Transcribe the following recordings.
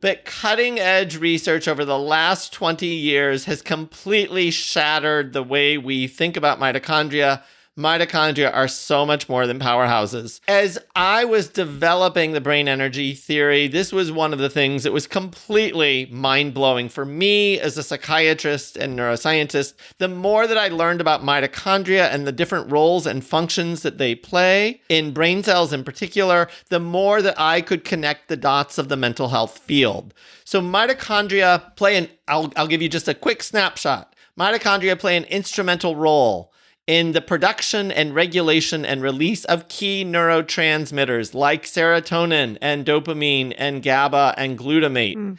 But cutting edge research over the last 20 years has completely shattered the way we think about mitochondria. Mitochondria are so much more than powerhouses. As I was developing the brain energy theory, this was one of the things that was completely mind-blowing for me as a psychiatrist and neuroscientist. The more that I learned about mitochondria and the different roles and functions that they play in brain cells in particular, the more that I could connect the dots of the mental health field. So mitochondria play I'll give you just a quick snapshot. Mitochondria play an instrumental role in the production and regulation and release of key neurotransmitters like serotonin and dopamine and GABA and glutamate.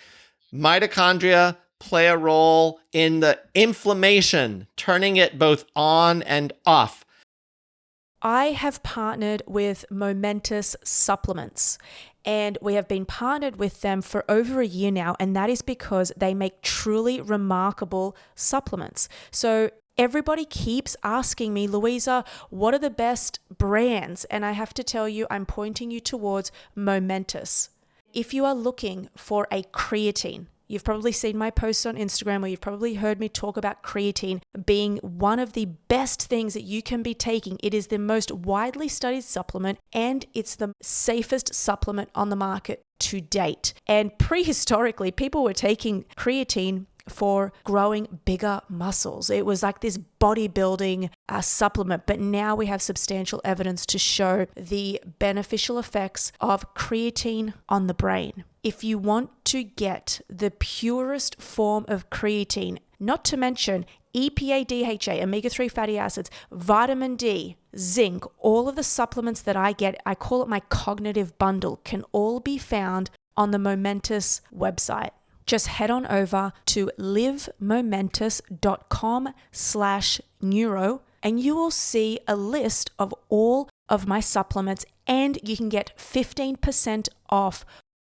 Mitochondria play a role in the inflammation, turning it both on and off. I have partnered with Momentous Supplements, and we have been partnered with them for over a year now, and that is because they make truly remarkable supplements. So everybody keeps asking me, Louisa, what are the best brands? And I have to tell you, I'm pointing you towards Momentous. If you are looking for a creatine, you've probably seen my posts on Instagram, or you've probably heard me talk about creatine being one of the best things that you can be taking. It is the most widely studied supplement, and it's the safest supplement on the market to date. And prehistorically, people were taking creatine for growing bigger muscles. It was like this bodybuilding supplement, but now we have substantial evidence to show the beneficial effects of creatine on the brain. If you want to get the purest form of creatine, not to mention EPA, DHA, omega-3 fatty acids, vitamin D, zinc, all of the supplements that I get, I call it my cognitive bundle, can all be found on the Momentous website. Just head on over to livemomentous.com/neuro and you will see a list of all of my supplements, and you can get 15% off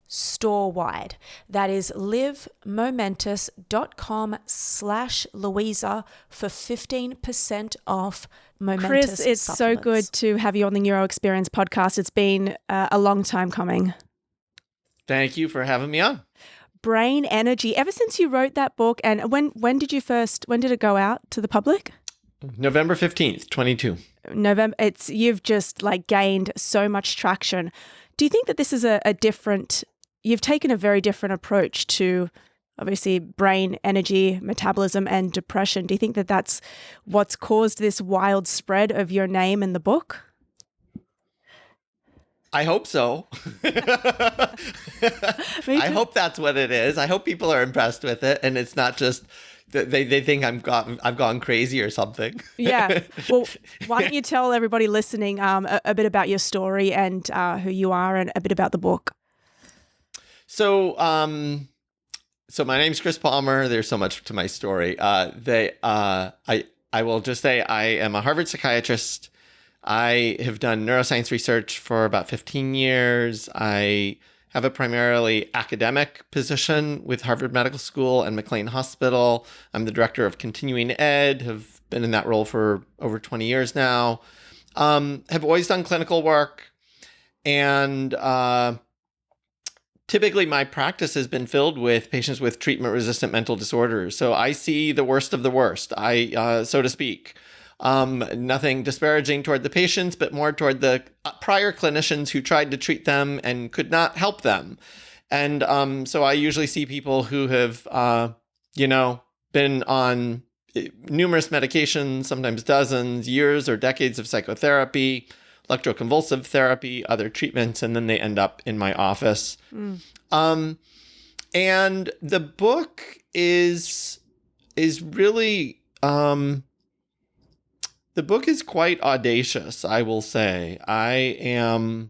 store-wide. That is livemomentous.com/Louisa for 15% off Momentous Chris, it's supplements. so good to have you on the Neuro Experience podcast. It's been a long time coming. Thank you for having me on. Brain energy. Ever since you wrote that book, and when did it go out to the public? November 15th, 22. November. You've just gained so much traction. Do you think that this is you've taken a very different approach to obviously brain energy, metabolism, and depression? Do you think that that's what's caused this wild spread of your name in the book? I hope so. I hope that's what it is. I hope people are impressed with it, and it's not just that they think I've gone crazy or something. Yeah. Well, why don't you tell everybody listening a bit about your story and who you are, and a bit about the book? So my name's Chris Palmer. There's so much to my story. I will just say I am a Harvard psychiatrist. I have done neuroscience research for about 15 years. I have a primarily academic position with Harvard Medical School and McLean Hospital. I'm the director of continuing ed, have been in that role for over 20 years now. Have always done clinical work, and typically my practice has been filled with patients with treatment-resistant mental disorders. So I see the worst of the worst, so to speak. Nothing disparaging toward the patients, but more toward the prior clinicians who tried to treat them and could not help them. And so I usually see people who have, been on numerous medications, sometimes dozens, years or decades of psychotherapy, electroconvulsive therapy, other treatments, and then they end up in my office. And the book is really... The book is quite audacious, I will say. Have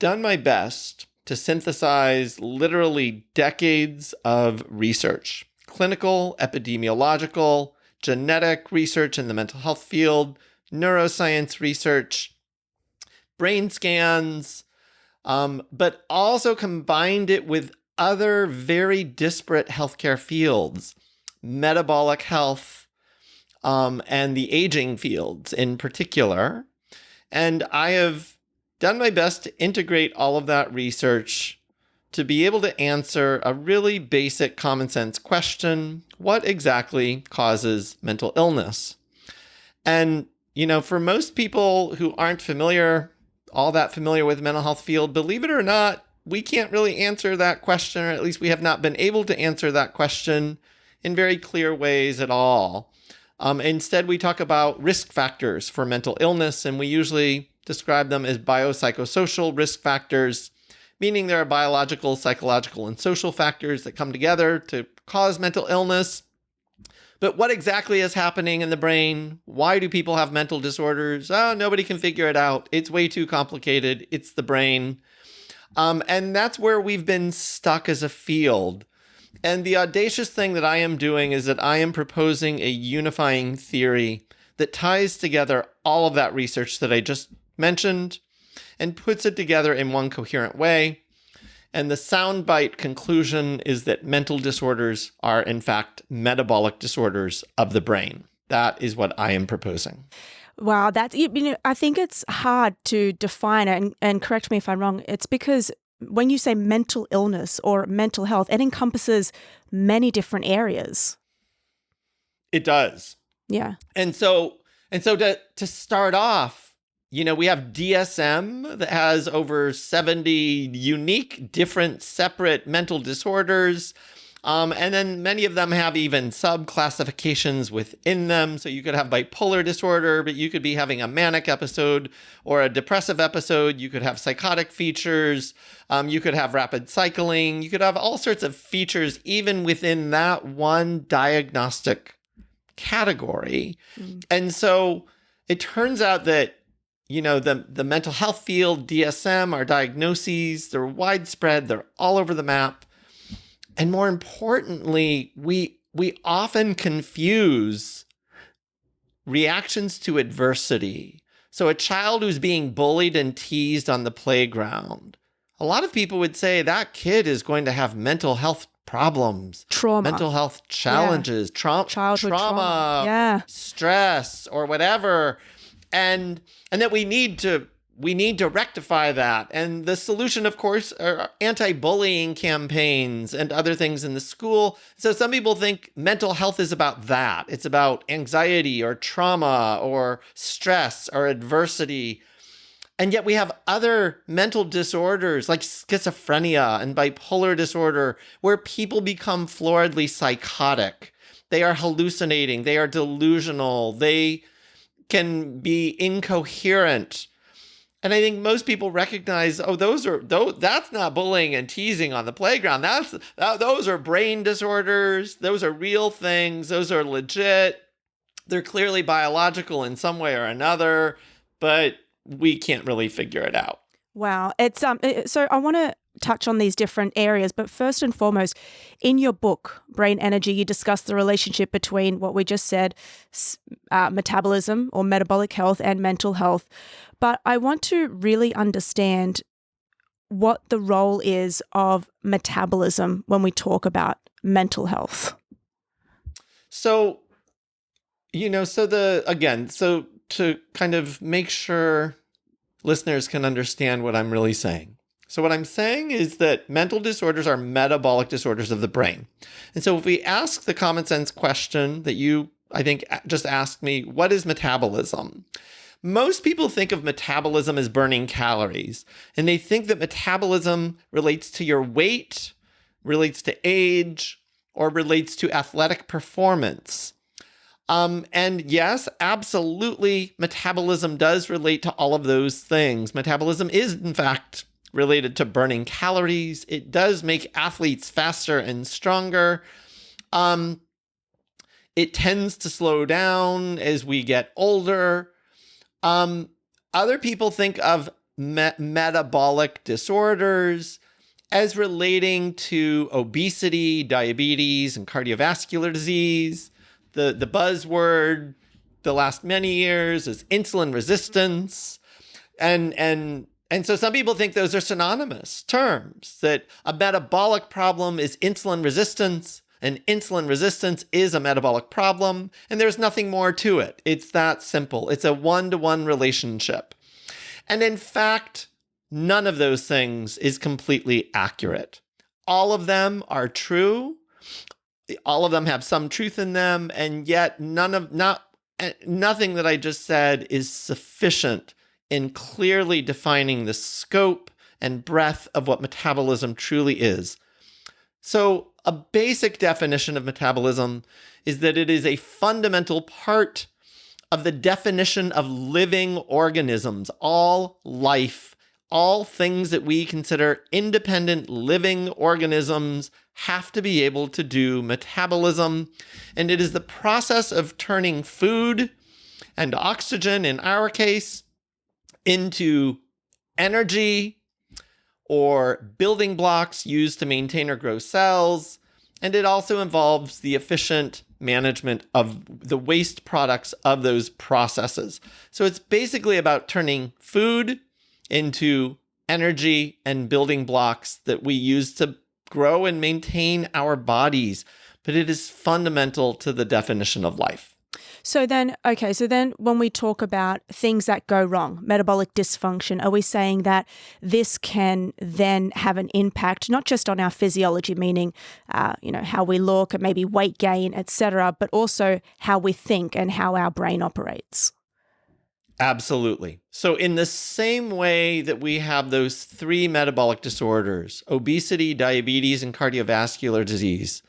done my best to synthesize literally decades of research, clinical, epidemiological, genetic research in the mental health field, neuroscience research, brain scans, but also combined it with other very disparate healthcare fields, metabolic health, and the aging fields in particular. And I have done my best to integrate all of that research to be able to answer a really basic common sense question: what exactly causes mental illness? And, for most people who aren't all that familiar with the mental health field, believe it or not, we can't really answer that question, or at least we have not been able to answer that question in very clear ways at all. Instead, we talk about risk factors for mental illness, and we usually describe them as biopsychosocial risk factors, meaning there are biological, psychological, and social factors that come together to cause mental illness. But what exactly is happening in the brain? Why do people have mental disorders? Oh, nobody can figure it out. It's way too complicated. It's the brain. And that's where we've been stuck as a field. And the audacious thing that I am doing is that I am proposing a unifying theory that ties together all of that research that I just mentioned and puts it together in one coherent way. And the soundbite conclusion is that mental disorders are, in fact, metabolic disorders of the brain. That is what I am proposing. Wow, I think it's hard to define it, and correct me if I'm wrong. It's because when you say mental illness or mental health, it encompasses many different areas. It does. Yeah. And so to start off, we have DSM that has over 70 unique, different, separate mental disorders. And then many of them have even sub-classifications within them. So you could have bipolar disorder, but you could be having a manic episode or a depressive episode. You could have psychotic features. You could have rapid cycling. You could have all sorts of features even within that one diagnostic category. And so it turns out that the mental health field, DSM, our diagnoses, they're widespread, they're all over the map. And more importantly, we often confuse reactions to adversity. So a child who's being bullied and teased on the playground, a lot of people would say that kid is going to have mental health problems, mental health challenges, childhood trauma, yeah, stress, or whatever. And that we need to rectify that. And the solution, of course, are anti-bullying campaigns and other things in the school. So some people think mental health is about that. It's about anxiety or trauma or stress or adversity. And yet we have other mental disorders like schizophrenia and bipolar disorder where people become floridly psychotic. They are hallucinating. They are delusional. They can be incoherent. And I think most people recognize, that's not bullying and teasing on the playground. Those are brain disorders. Those are real things. Those are legit. They're clearly biological in some way or another, but we can't really figure it out. Wow. It's so I want to touch on these different areas, but first and foremost, in your book, Brain Energy, you discuss the relationship between what we just said, metabolism or metabolic health and mental health. But I want to really understand what the role is of metabolism when we talk about mental health. So, to kind of make sure listeners can understand what I'm really saying. So what I'm saying is that mental disorders are metabolic disorders of the brain. And so if we ask the common sense question that you, I think, just asked me, what is metabolism? Most people think of metabolism as burning calories, and they think that metabolism relates to your weight, relates to age, or relates to athletic performance. And yes, absolutely, metabolism does relate to all of those things. Metabolism is, in fact, related to burning calories. It does make athletes faster and stronger. It tends to slow down as we get older. Other people think of metabolic disorders as relating to obesity, diabetes, and cardiovascular disease. The buzzword the last many years is insulin resistance. And so some people think those are synonymous terms, that a metabolic problem is insulin resistance, and insulin resistance is a metabolic problem, and there's nothing more to it. It's that simple. It's a one-to-one relationship. And in fact, none of those things is completely accurate. All of them are true. All of them have some truth in them, and yet nothing that I just said is sufficient in clearly defining the scope and breadth of what metabolism truly is. So, a basic definition of metabolism is that it is a fundamental part of the definition of living organisms, all life, all things that we consider independent living organisms have to be able to do metabolism. And it is the process of turning food and oxygen, in our case, into energy or building blocks used to maintain or grow cells. And it also involves the efficient management of the waste products of those processes. So it's basically about turning food into energy and building blocks that we use to grow and maintain our bodies. But it is fundamental to the definition of life. So then when we talk about things that go wrong, metabolic dysfunction, are we saying that this can then have an impact, not just on our physiology, meaning, how we look and maybe weight gain, etc., but also how we think and how our brain operates? Absolutely. So in the same way that we have those three metabolic disorders, obesity, diabetes, and cardiovascular disease,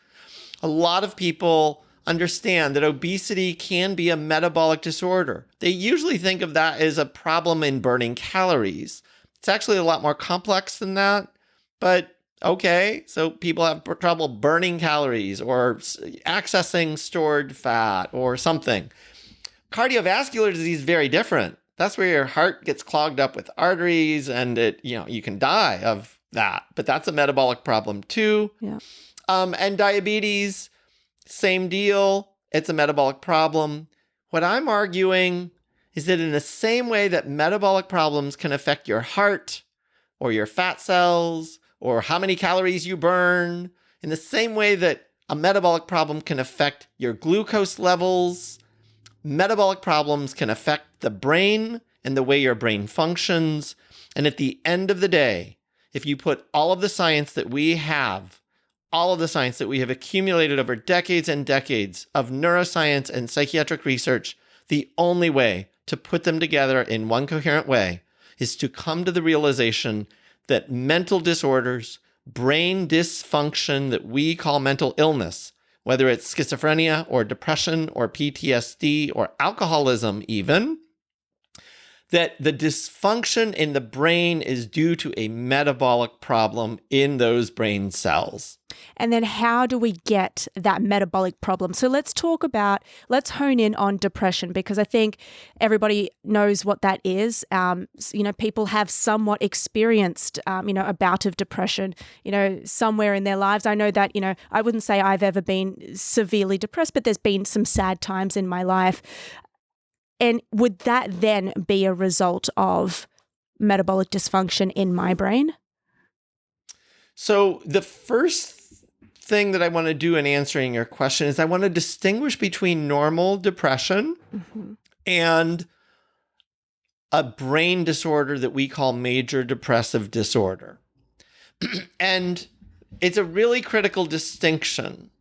a lot of people understand that obesity can be a metabolic disorder. They usually think of that as a problem in burning calories. It's actually a lot more complex than that, but okay, so people have trouble burning calories or accessing stored fat or something. Cardiovascular disease is very different. That's where your heart gets clogged up with arteries and you can die of that, but that's a metabolic problem too. Yeah. And diabetes, same deal. It's a metabolic problem. What I'm arguing is that in the same way that metabolic problems can affect your heart or your fat cells or how many calories you burn, in the same way that a metabolic problem can affect your glucose levels, metabolic problems can affect the brain and the way your brain functions. And at the end of the day, if you put all of the science that we have, all of the science that we have accumulated over decades and decades of neuroscience and psychiatric research, the only way to put them together in one coherent way is to come to the realization that mental disorders, brain dysfunction that we call mental illness, whether it's schizophrenia or depression or PTSD or alcoholism even, that the dysfunction in the brain is due to a metabolic problem in those brain cells. And then how do we get that metabolic problem? So let's hone in on depression, because I think everybody knows what that is. People have somewhat experienced, a bout of depression, somewhere in their lives. I know that, I wouldn't say I've ever been severely depressed, but there's been some sad times in my life. And would that then be a result of metabolic dysfunction in my brain? So the first thing that I want to do in answering your question is I want to distinguish between normal depression and a brain disorder that we call major depressive disorder. And it's a really critical distinction.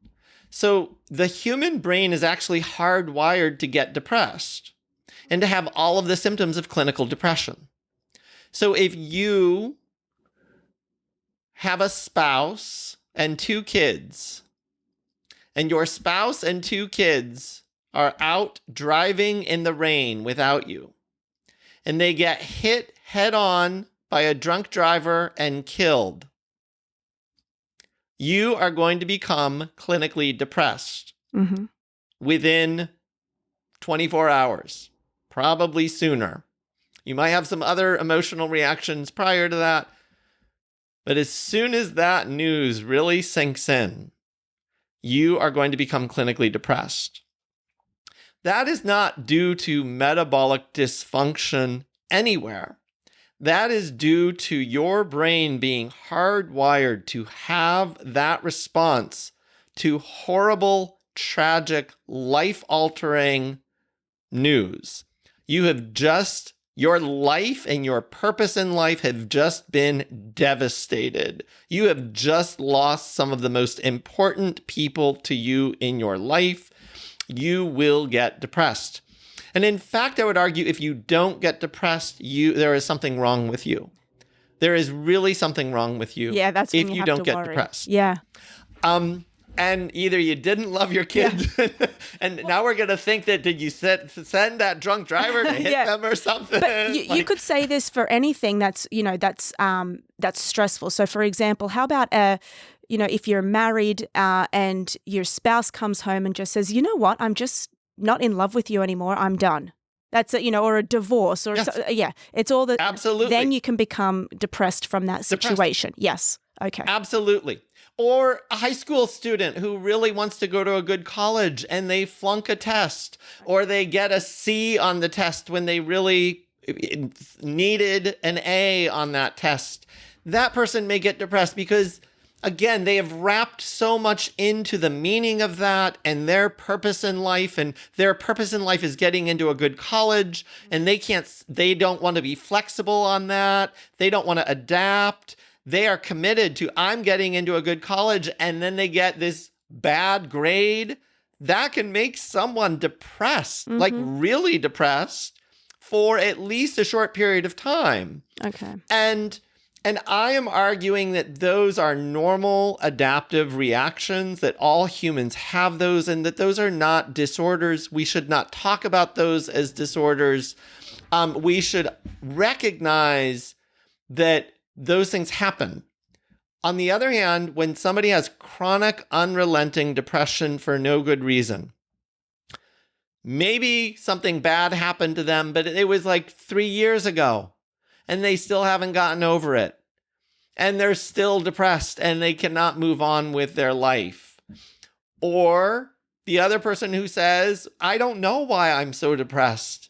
So the human brain is actually hardwired to get depressed and to have all of the symptoms of clinical depression. So if you have a spouse and two kids, and your spouse and two kids are out driving in the rain without you, and they get hit head on by a drunk driver and killed, you are going to become clinically depressed within 24 hours. Probably sooner. You might have some other emotional reactions prior to that. But as soon as that news really sinks in, you are going to become clinically depressed. That is not due to metabolic dysfunction anywhere. That is due to your brain being hardwired to have that response to horrible, tragic, life-altering news. You have just Your life and your purpose in life have just been devastated. You have just lost some of the most important people to you in your life. You will get depressed. And in fact, I would argue if you don't get depressed, there is something wrong with you. There is really something wrong with you. Yeah, that's when if you you have don't to get worry. depressed. Yeah. And either you didn't love your kids, and now we're going to think that did you send that drunk driver to hit them or something? But you could say this for anything that's stressful. So, for example, how about if you're married and your spouse comes home and just says, you know what, I'm just not in love with you anymore. I'm done. That's or a divorce or it's all the absolutely. Then you can become depressed from that situation. Yes. Okay. Absolutely. Or a high school student who really wants to go to a good college and they flunk a test, or they get a C on the test when they really needed an A on that test. That person may get depressed because, again, they have wrapped so much into the meaning of that and their purpose in life, and their purpose in life is getting into a good college, and they don't want to be flexible on that. They don't want to adapt. They are committed to, I'm getting into a good college, and then they get this bad grade. That can make someone depressed, like really depressed, for at least a short period of time. Okay. And I am arguing that those are normal adaptive reactions, that all humans have those, and that those are not disorders. We should not talk about those as disorders. We should recognize that those things happen. On the other hand, when somebody has chronic, unrelenting depression for no good reason, maybe something bad happened to them, but it was like 3 years ago, and they still haven't gotten over it. And they're still depressed, and they cannot move on with their life. Or the other person who says, I don't know why I'm so depressed.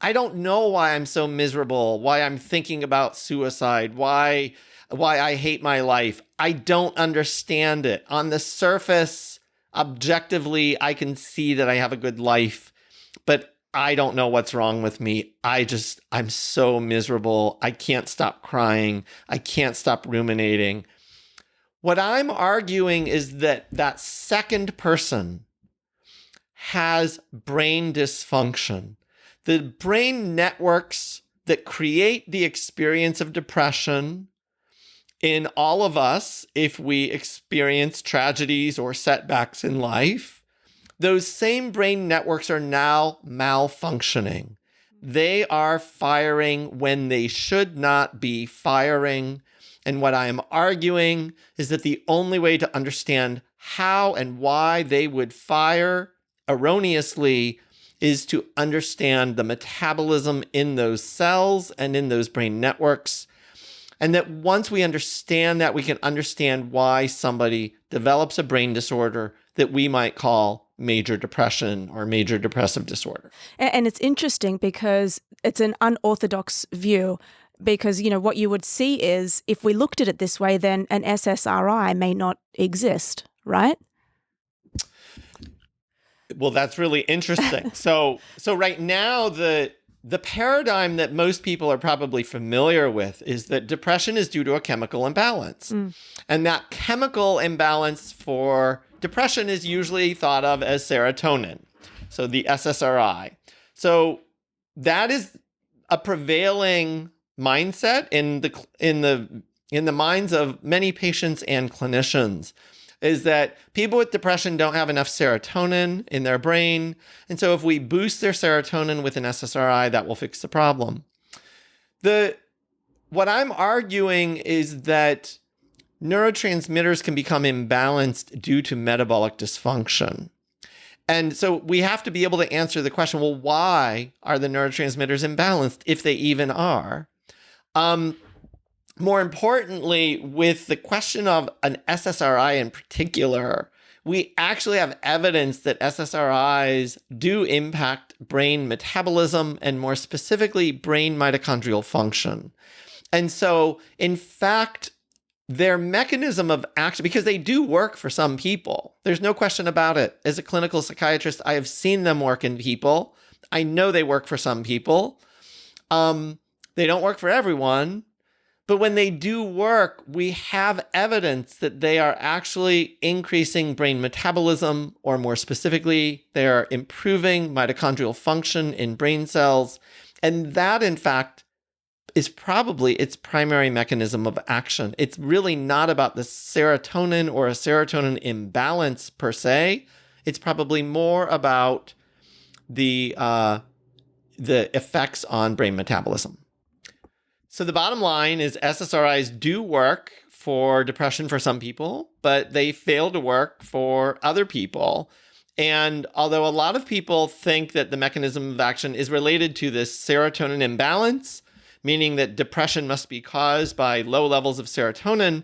I don't know why I'm so miserable, why I'm thinking about suicide, why I hate my life. I don't understand it. On the surface, objectively, I can see that I have a good life, but I don't know what's wrong with me. I'm so miserable. I can't stop crying. I can't stop ruminating. What I'm arguing is that second person has brain dysfunction. The brain networks that create the experience of depression in all of us, if we experience tragedies or setbacks in life, those same brain networks are now malfunctioning. They are firing when they should not be firing. And what I am arguing is that the only way to understand how and why they would fire erroneously is to understand the metabolism in those cells and in those brain networks. And that once we understand that, we can understand why somebody develops a brain disorder that we might call major depression or major depressive disorder. And it's interesting because it's an unorthodox view, because, what you would see is if we looked at it this way, then an SSRI may not exist, right? Well, that's really interesting. So right now, the paradigm that most people are probably familiar with is that depression is due to a chemical imbalance. And that chemical imbalance for depression is usually thought of as serotonin, so the SSRI. So that is a prevailing mindset in the minds of many patients and clinicians, is that people with depression don't have enough serotonin in their brain. And so if we boost their serotonin with an SSRI, that will fix the problem. What I'm arguing is that neurotransmitters can become imbalanced due to metabolic dysfunction. And so we have to be able to answer the question, well, why are the neurotransmitters imbalanced, if they even are? More importantly, with the question of an SSRI in particular, we actually have evidence that SSRIs do impact brain metabolism and, more specifically, brain mitochondrial function. And so, in fact, their mechanism of action, because they do work for some people, there's no question about it. As a clinical psychiatrist, I have seen them work in people. I know they work for some people. They don't work for everyone, but when they do work, we have evidence that they are actually increasing brain metabolism, or more specifically, they are improving mitochondrial function in brain cells. And that, in fact, is probably its primary mechanism of action. It's really not about the serotonin or a serotonin imbalance per se. It's probably more about the effects on brain metabolism. So the bottom line is SSRIs do work for depression for some people, but they fail to work for other people. And although a lot of people think that the mechanism of action is related to this serotonin imbalance, meaning that depression must be caused by low levels of serotonin,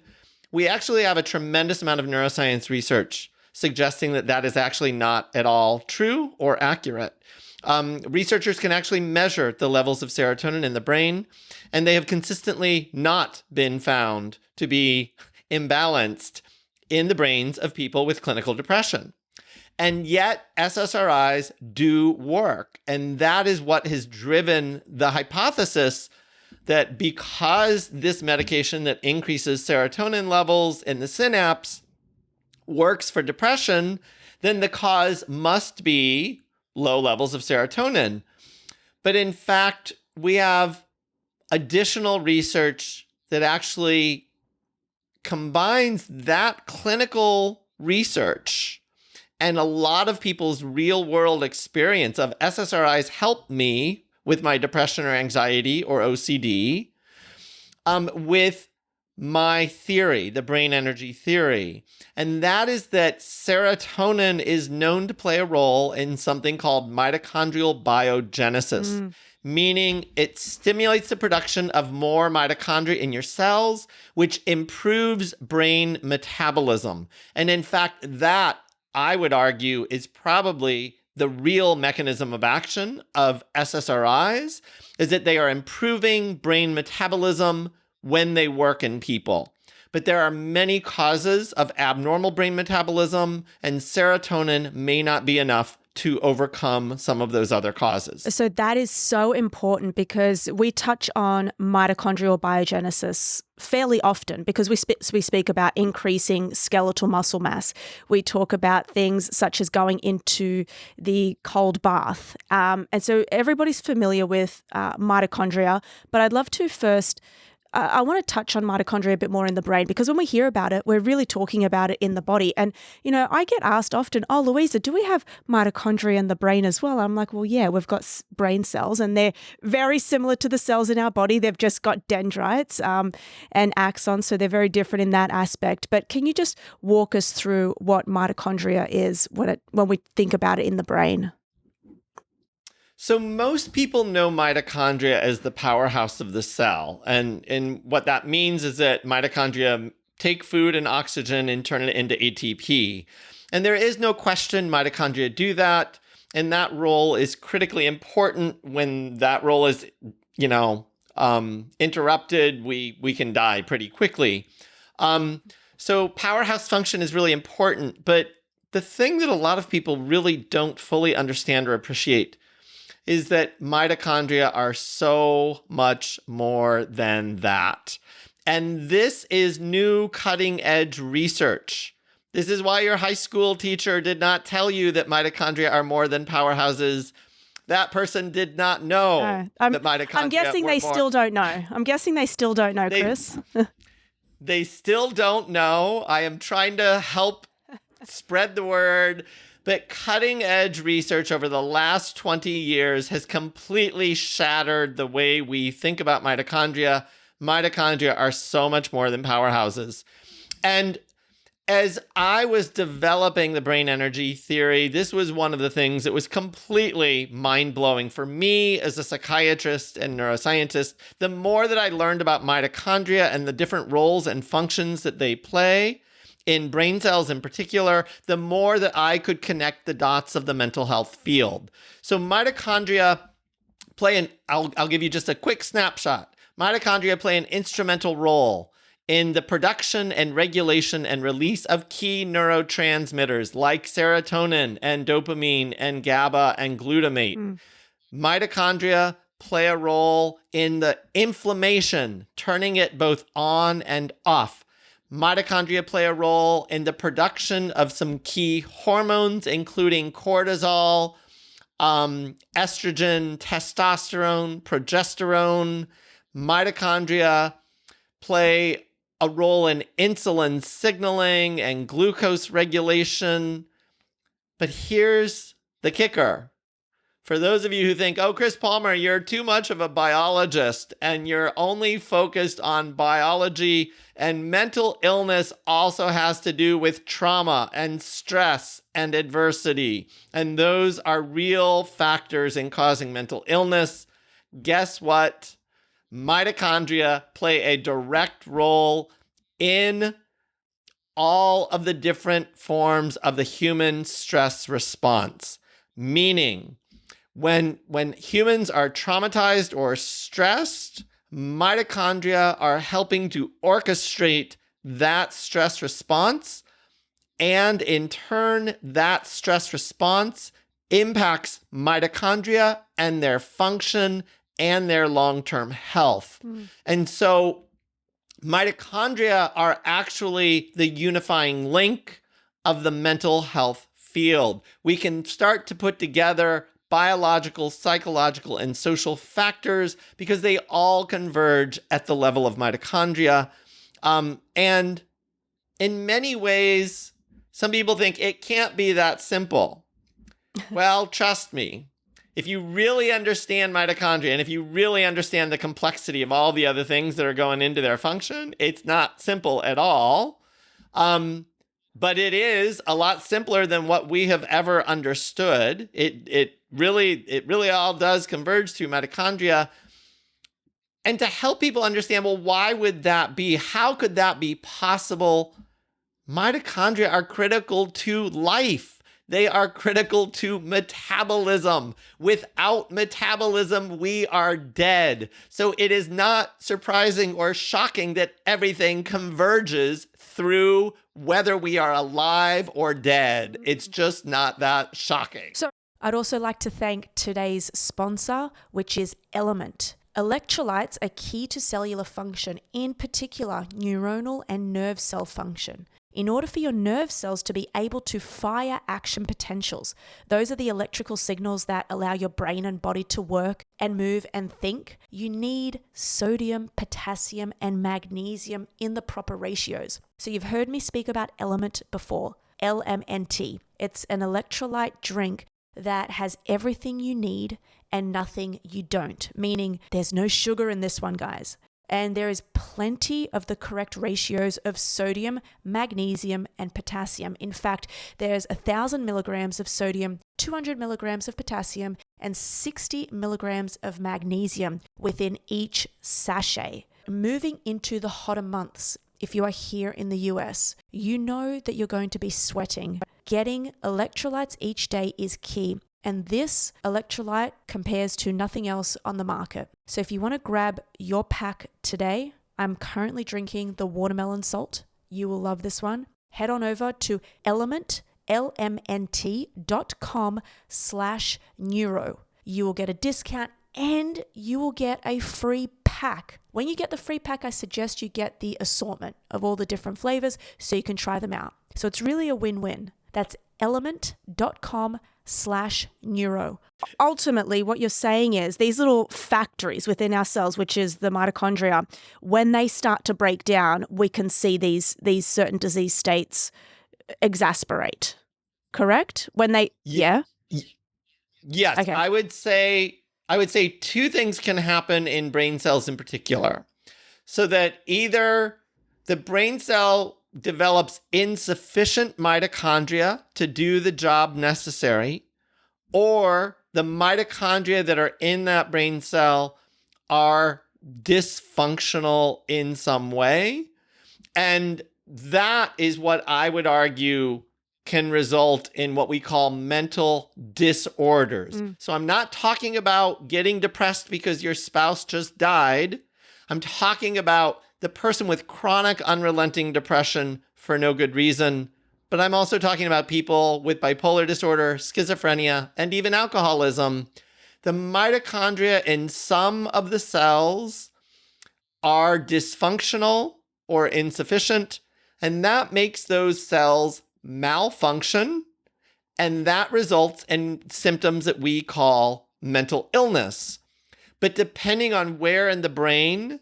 we actually have a tremendous amount of neuroscience research suggesting that that is actually not at all true or accurate. Researchers can actually measure the levels of serotonin in the brain, and they have consistently not been found to be imbalanced in the brains of people with clinical depression. And yet SSRIs do work. And that is what has driven the hypothesis that because this medication that increases serotonin levels in the synapse works for depression, then the cause must be low levels of serotonin. But in fact, we have additional research that actually combines that clinical research and a lot of people's real world experience of SSRIs help me with my depression or anxiety or OCD, with my theory, the brain energy theory. And that is that serotonin is known to play a role in something called mitochondrial biogenesis, meaning it stimulates the production of more mitochondria in your cells, which improves brain metabolism. And in fact, that, I would argue, is probably the real mechanism of action of SSRIs, is that they are improving brain metabolism when they work in people. But there are many causes of abnormal brain metabolism, and serotonin may not be enough to overcome some of those other causes. So that is so important because we touch on mitochondrial biogenesis fairly often because we speak about increasing skeletal muscle mass. We talk about things such as going into the cold bath. And so everybody's familiar with mitochondria, but I'd love to first I want to touch on mitochondria a bit more in the brain because when we hear about it, we're really talking about it in the body. And, you know, I get asked often, oh, Louisa, do we have mitochondria in the brain as well? I'm like, well, yeah, we've got brain cells and they're very similar to the cells in our body. They've just got dendrites and axons, so they're very different in that aspect. But can you just walk us through what mitochondria is when we think about it in the brain? So most people know mitochondria as the powerhouse of the cell. And what that means is that mitochondria take food and oxygen and turn it into ATP. And there is no question mitochondria do that. And that role is critically important. When that role is, interrupted, we can die pretty quickly. So powerhouse function is really important. But the thing that a lot of people really don't fully understand or appreciate is that mitochondria are so much more than that. And this is new cutting edge research. This is why your high school teacher did not tell you that mitochondria are more than powerhouses. That person did not know that mitochondria I'm guessing they still don't know. I'm guessing they still don't know, Chris. They still don't know. I am trying to help spread the word. But cutting edge research over the last 20 years has completely shattered the way we think about mitochondria. Mitochondria are so much more than powerhouses. And as I was developing the brain energy theory, this was one of the things that was completely mind-blowing for me as a psychiatrist and neuroscientist. The more that I learned about mitochondria and the different roles and functions that they play in brain cells in particular, the more that I could connect the dots of the mental health field. So mitochondria play I'll give you just a quick snapshot. Mitochondria play an instrumental role in the production and regulation and release of key neurotransmitters like serotonin and dopamine and GABA and glutamate. Mitochondria play a role in the inflammation, turning it both on and off. Mitochondria play a role in the production of some key hormones, including cortisol, estrogen, testosterone, progesterone. Mitochondria play a role in insulin signaling and glucose regulation. But here's the kicker. For those of you who think, oh, Chris Palmer, you're too much of a biologist and you're only focused on biology, and mental illness also has to do with trauma and stress and adversity. And those are real factors in causing mental illness. Guess what? Mitochondria play a direct role in all of the different forms of the human stress response. Meaning, when humans are traumatized or stressed, mitochondria are helping to orchestrate that stress response. And in turn, that stress response impacts mitochondria and their function and their long-term health. And so mitochondria are actually the unifying link of the mental health field. We can start to put together biological, psychological, and social factors because they all converge at the level of mitochondria. And in many ways, some people think it can't be that simple. Well, trust me, if you really understand mitochondria and if you really understand the complexity of all the other things that are going into their function, it's not simple at all. But it is a lot simpler than what we have ever understood. It really all does converge through mitochondria. And to help people understand, well, why would that be? How could that be possible? Mitochondria are critical to life. They are critical to metabolism. Without metabolism, we are dead. So it is not surprising or shocking that everything converges through whether we are alive or dead. It's just not that shocking. So I'd also like to thank today's sponsor, which is Element. Electrolytes are key to cellular function, in particular neuronal and nerve cell function. In order for your nerve cells to be able to fire action potentials, those are the electrical signals that allow your brain and body to work and move and think, you need sodium, potassium, and magnesium in the proper ratios. So you've heard me speak about Element before, LMNT. It's an electrolyte drink that has everything you need and nothing you don't, meaning there's no sugar in this one, guys. And there is plenty of the correct ratios of sodium, magnesium, and potassium. In fact, there's 1,000 milligrams of sodium, 200 milligrams of potassium, and 60 milligrams of magnesium within each sachet. Moving into the hotter months, if you are here in the US, you know that you're going to be sweating. Getting electrolytes each day is key. And this electrolyte compares to nothing else on the market. So if you want to grab your pack today, I'm currently drinking the watermelon salt. You will love this one. Head on over to lmnt.com/neuro. You will get a discount and you will get a free pack. When you get the free pack, I suggest you get the assortment of all the different flavors so you can try them out. So it's really a win-win. That's element.com/neuro. Ultimately, what you're saying is these little factories within our cells, which is the mitochondria, when they start to break down, we can see these certain disease states exasperate. Correct? When they, yeah? Yes, Okay. I would say two things can happen in brain cells in particular. So that either the brain cell develops insufficient mitochondria to do the job necessary, or the mitochondria that are in that brain cell are dysfunctional in some way. And that is what I would argue can result in what we call mental disorders. So I'm not talking about getting depressed because your spouse just died. I'm talking about the person with chronic unrelenting depression for no good reason. But I'm also talking about people with bipolar disorder, schizophrenia, and even alcoholism The mitochondria in some of the cells are dysfunctional or insufficient, and that makes those cells malfunction, and that results in symptoms that we call mental illness. But depending on where in the brain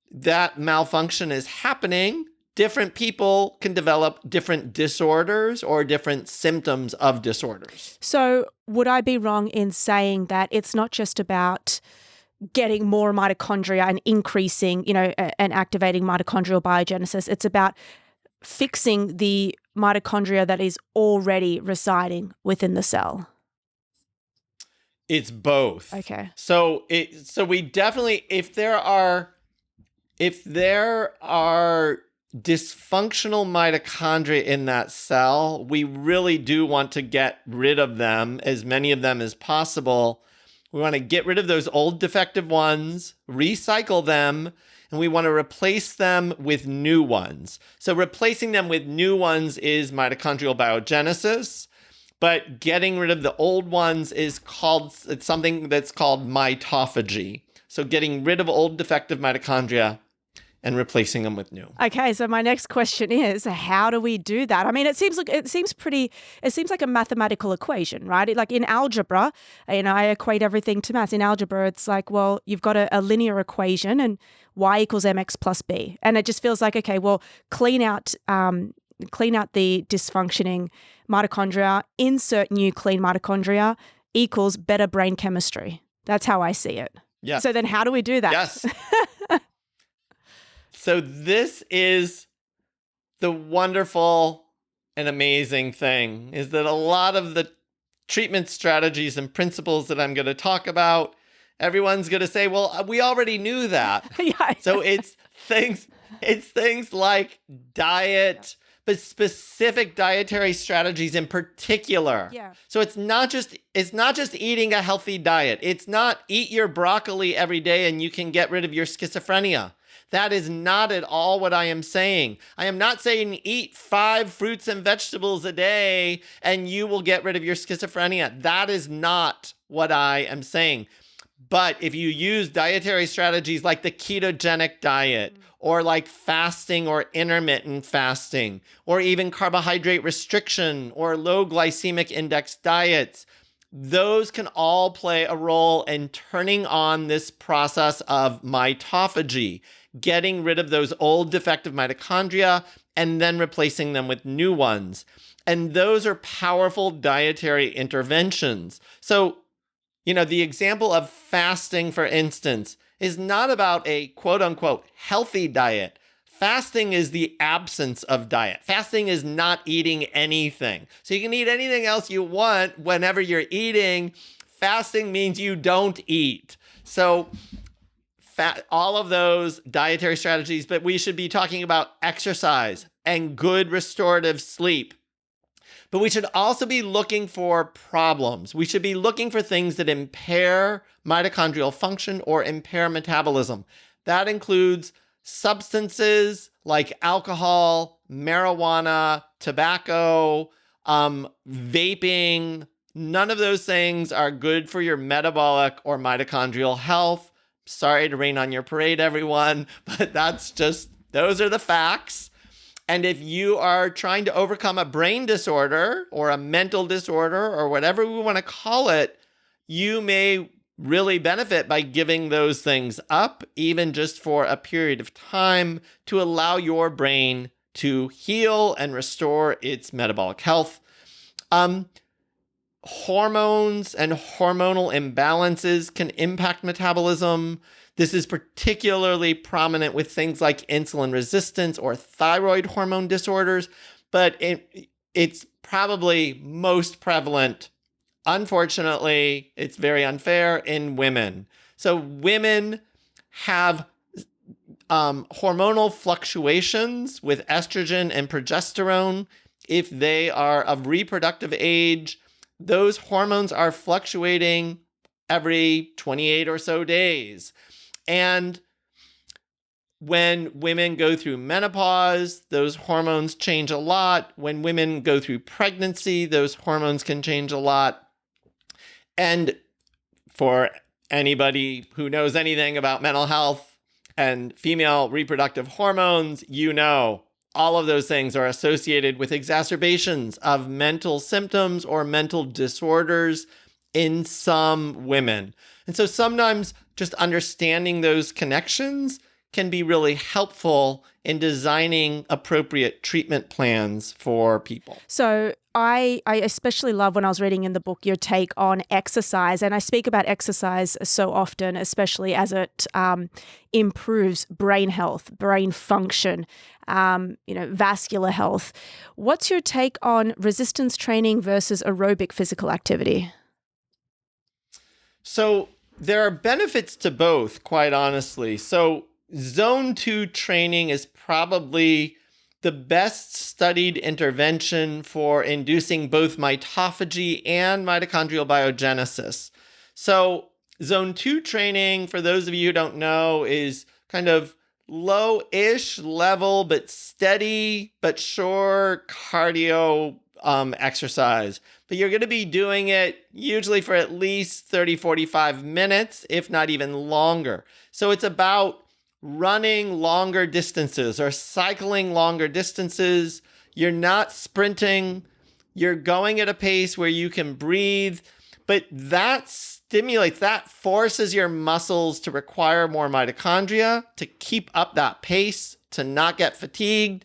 that malfunction is happening, different people can develop different disorders or different symptoms of disorders. So would I be wrong in saying that it's not just about getting more mitochondria and increasing, and activating mitochondrial biogenesis? It's about fixing the mitochondria that is already residing within the cell. It's both. Okay. So we definitely, if there are dysfunctional mitochondria in that cell, we really do want to get rid of them, as many of them as possible. We want to get rid of those old defective ones, recycle them, and we want to replace them with new ones. So replacing them with new ones is mitochondrial biogenesis, but getting rid of the old ones it's something that's called mitophagy. So getting rid of old defective mitochondria and replacing them with new. Okay, so my next question is, how do we do that? I mean, it seems like a mathematical equation, right? Like in algebra, I equate everything to maths. In algebra, it's like, well, you've got a linear equation and y equals mx plus b. And it just feels like, okay, well, clean out the dysfunctioning mitochondria, insert new clean mitochondria equals better brain chemistry. That's how I see it. Yeah. So then how do we do that? Yes. So this is the wonderful and amazing thing, is that a lot of the treatment strategies and principles that I'm going to talk about, everyone's going to say, well, we already knew that. Yeah. So it's things like diet, but specific dietary strategies in particular. Yeah. So it's not just eating a healthy diet. It's not eat your broccoli every day and you can get rid of your schizophrenia. That is not at all what I am saying. I am not saying eat 5 fruits and vegetables a day and you will get rid of your schizophrenia. That is not what I am saying. But if you use dietary strategies like the ketogenic diet, or like fasting or intermittent fasting, or even carbohydrate restriction or low glycemic index diets, those can all play a role in turning on this process of mitophagy, getting rid of those old defective mitochondria and then replacing them with new ones. And those are powerful dietary interventions. So, the example of fasting, for instance, is not about a quote unquote healthy diet. Fasting is the absence of diet. Fasting is not eating anything. So you can eat anything else you want whenever you're eating. Fasting means you don't eat. So all of those dietary strategies, but we should be talking about exercise and good restorative sleep. But we should also be looking for problems. We should be looking for things that impair mitochondrial function or impair metabolism. That includes substances like alcohol, marijuana, tobacco, vaping. None of those things are good for your metabolic or mitochondrial health. Sorry to rain on your parade, everyone, but those are the facts. And if you are trying to overcome a brain disorder or a mental disorder or whatever we want to call it, you may really benefit by giving those things up, even just for a period of time, to allow your brain to heal and restore its metabolic health. Hormones and hormonal imbalances can impact metabolism. This is particularly prominent with things like insulin resistance or thyroid hormone disorders, but it's probably most prevalent. Unfortunately, it's very unfair in women. So women have hormonal fluctuations with estrogen and progesterone. If they are of reproductive age, those hormones are fluctuating every 28 or so days. And when women go through menopause, those hormones change a lot. When women go through pregnancy, those hormones can change a lot. And for anybody who knows anything about mental health and female reproductive hormones, all of those things are associated with exacerbations of mental symptoms or mental disorders in some women. And so sometimes just understanding those connections can be really helpful in designing appropriate treatment plans for people. So I especially love when I was reading in the book your take on exercise. And I speak about exercise so often, especially as it improves brain health, brain function, vascular health. What's your take on resistance training versus aerobic physical activity? So there are benefits to both, quite honestly. So Zone 2 training is probably the best studied intervention for inducing both mitophagy and mitochondrial biogenesis. So Zone 2 training, for those of you who don't know, is kind of low-ish level, but steady, but sure cardio exercise. But you're going to be doing it usually for at least 30, 45 minutes, if not even longer. So it's about running longer distances or cycling longer distances. You're not sprinting. You're going at a pace where you can breathe, but that forces your muscles to require more mitochondria to keep up that pace, to not get fatigued.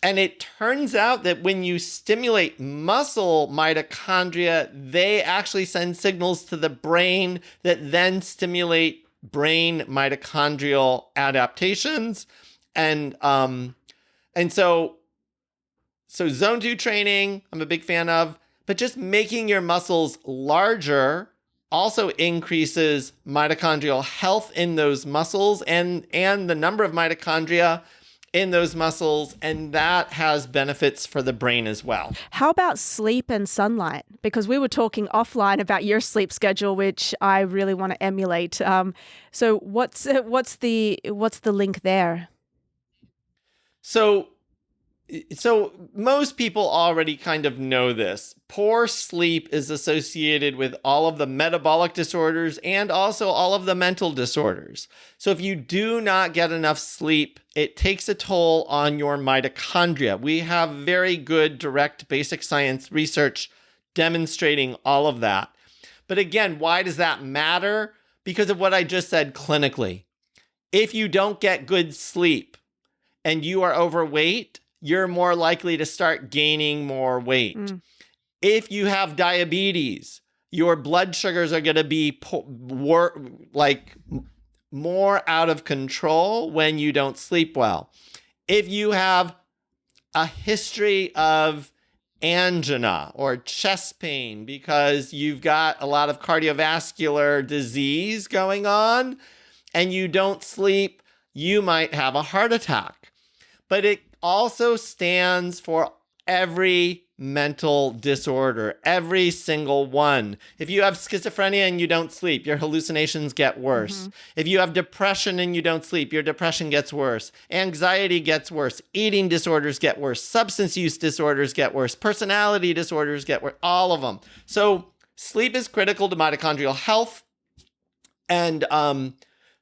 And it turns out that when you stimulate muscle mitochondria, they actually send signals to the brain that then stimulate brain mitochondrial adaptations. And so Zone 2 training, I'm a big fan of, but just making your muscles larger also increases mitochondrial health in those muscles and the number of mitochondria in those muscles, and that has benefits for the brain as well. How about sleep and sunlight? Because we were talking offline about your sleep schedule, which I really want to emulate. So what's the link there? So most people already kind of know this. Poor sleep is associated with all of the metabolic disorders and also all of the mental disorders. So if you do not get enough sleep, it takes a toll on your mitochondria. We have very good direct basic science research demonstrating all of that. But again, why does that matter? Because of what I just said clinically. If you don't get good sleep and you are overweight, you're more likely to start gaining more weight. If you have diabetes, your blood sugars are going to be more out of control when you don't sleep well. If you have a history of angina or chest pain because you've got a lot of cardiovascular disease going on and you don't sleep, you might have a heart attack. But it also stands for every mental disorder, every single one. If you have schizophrenia and you don't sleep, your hallucinations get worse. If you have depression and you don't sleep, your depression gets worse. Anxiety gets worse. Eating disorders get worse. Substance use disorders get worse. Personality disorders get worse. All of them. So sleep is critical to mitochondrial health. And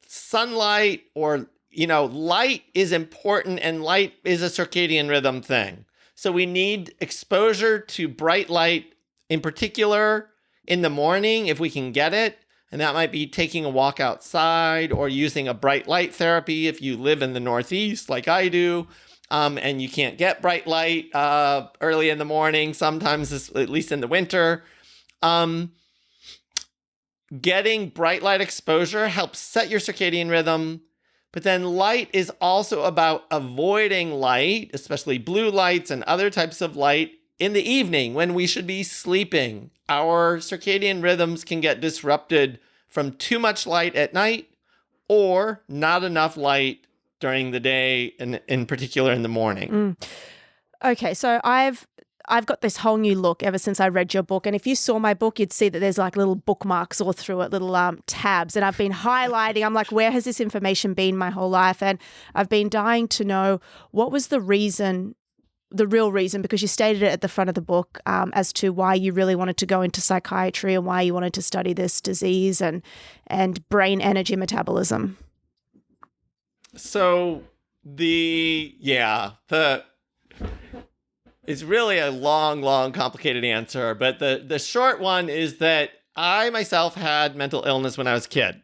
sunlight or light is important, and light is a circadian rhythm thing. So we need exposure to bright light, in particular in the morning, if we can get it. And that might be taking a walk outside or using a bright light therapy if you live in the Northeast like I do, and you can't get bright light early in the morning, sometimes at least in the winter. Getting bright light exposure helps set your circadian rhythm. But then light is also about avoiding light, especially blue lights and other types of light in the evening when we should be sleeping. Our circadian rhythms can get disrupted from too much light at night or not enough light during the day, and in particular in the morning. Okay, so I've got this whole new look ever since I read your book. And if you saw my book, you'd see that there's like little bookmarks all through it, little tabs. And I've been highlighting. I'm like, where has this information been my whole life? And I've been dying to know what was the reason the real reason, because you stated it at the front of the book, as to why you really wanted to go into psychiatry and why you wanted to study this disease and brain energy metabolism. So it's really a long, complicated answer, but the short one is that I myself had mental illness when I was a kid.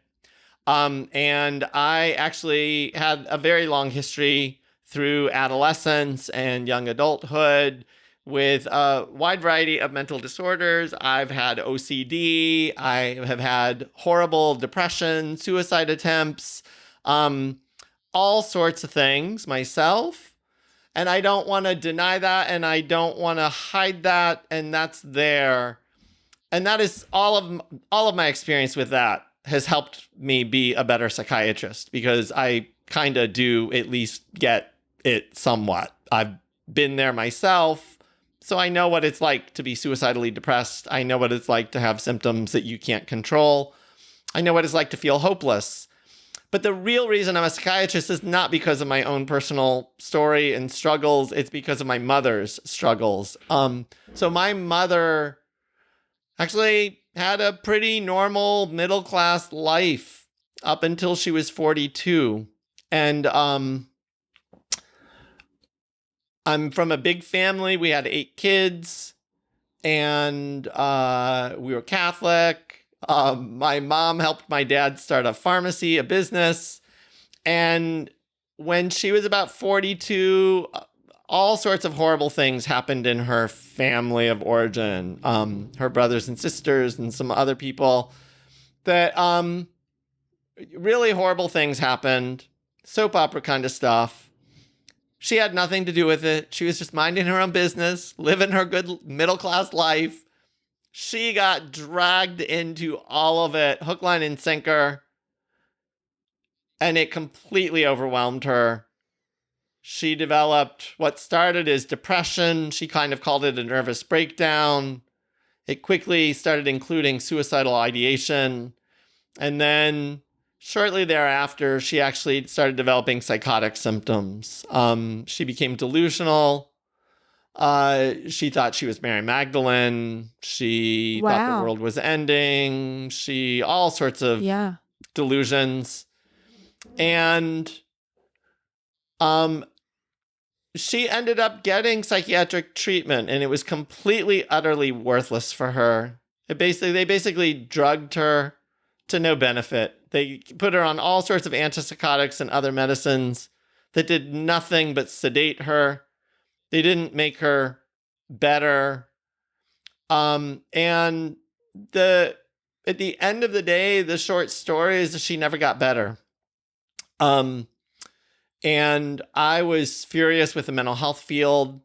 And I actually had a very long history through adolescence and young adulthood with a wide variety of mental disorders. I've had OCD. I have had horrible depression, suicide attempts, all sorts of things myself. And I don't want to deny that, and I don't want to hide that, and that's there. And that is all of my experience with that has helped me be a better psychiatrist, because I kind of do at least get it somewhat. I've been there myself, so I know what it's like to be suicidally depressed. I know what it's like to have symptoms that you can't control. I know what it's like to feel hopeless. But the real reason I'm a psychiatrist is not because of my own personal story and struggles. It's because of my mother's struggles. So my mother actually had a pretty normal middle-class life up until she was 42. And I'm from a big family. We had 8 kids, and we were Catholic. My mom helped my dad start a pharmacy, a business. And when she was about 42, all sorts of horrible things happened in her family of origin. Her brothers and sisters and some other people that really horrible things happened. Soap opera kind of stuff. She had nothing to do with it. She was just minding her own business, living her good middle-class life. She got dragged into all of it, hook, line, and sinker, and it completely overwhelmed her. She developed what started as depression. She kind of called it a nervous breakdown. It quickly started including suicidal ideation. And then shortly thereafter, she actually started developing psychotic symptoms. She became delusional. She thought she was Mary Magdalene. She thought the world was ending. All sorts of delusions. And she ended up getting psychiatric treatment, and it was completely, utterly worthless for her. They basically drugged her to no benefit. They put her on all sorts of antipsychotics and other medicines that did nothing but sedate her. They didn't make her better. And at the end of the day, the short story is that she never got better. And I was furious with the mental health field.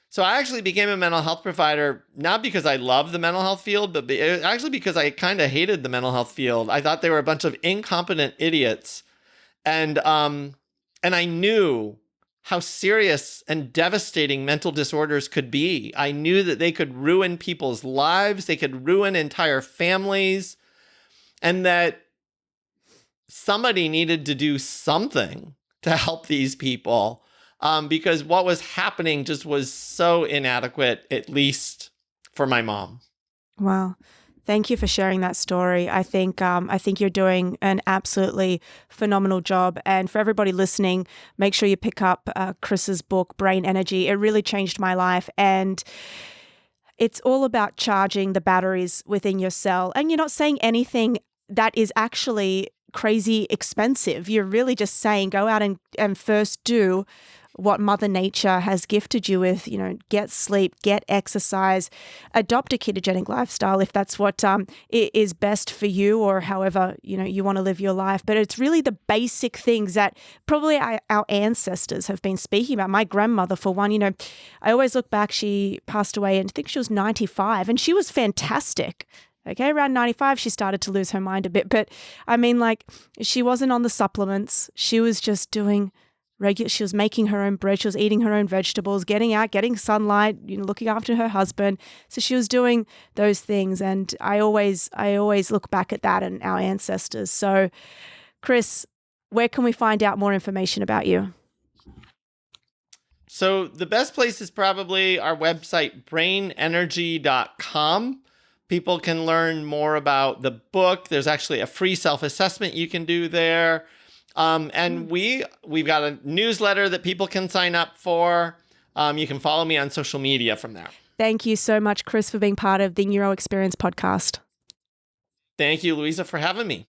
So I actually became a mental health provider, not because I love the mental health field, but actually because I kind of hated the mental health field. I thought they were a bunch of incompetent idiots. And I knew how serious and devastating mental disorders could be. I knew that they could ruin people's lives. They could ruin entire families. And that somebody needed to do something to help these people, because what was happening just was so inadequate, at least for my mom. Wow. Thank you for sharing that story. I think you're doing an absolutely phenomenal job. And for everybody listening, make sure you pick up Chris's book, Brain Energy. It really changed my life. And it's all about charging the batteries within your cell. And you're not saying anything that is actually crazy expensive. You're really just saying go out and first do what Mother Nature has gifted you with, get sleep, get exercise, adopt a ketogenic lifestyle if that's what is best for you, or however, you want to live your life. But it's really the basic things that probably our ancestors have been speaking about. My grandmother, for one, I always look back, she passed away and I think she was 95 and she was fantastic. Okay, around 95, she started to lose her mind a bit. But I mean, she wasn't on the supplements. She was just doing she was making her own bread. She was eating her own vegetables, getting out, getting sunlight, looking after her husband. So she was doing those things. And I always look back at that and our ancestors. So, Chris, where can we find out more information about you? So the best place is probably our website, brainenergy.com. People can learn more about the book. There's actually a free self-assessment you can do there. And we've got a newsletter that people can sign up for. You can follow me on social media from there. Thank you so much, Chris, for being part of the Neuro Experience podcast. Thank you, Louisa, for having me.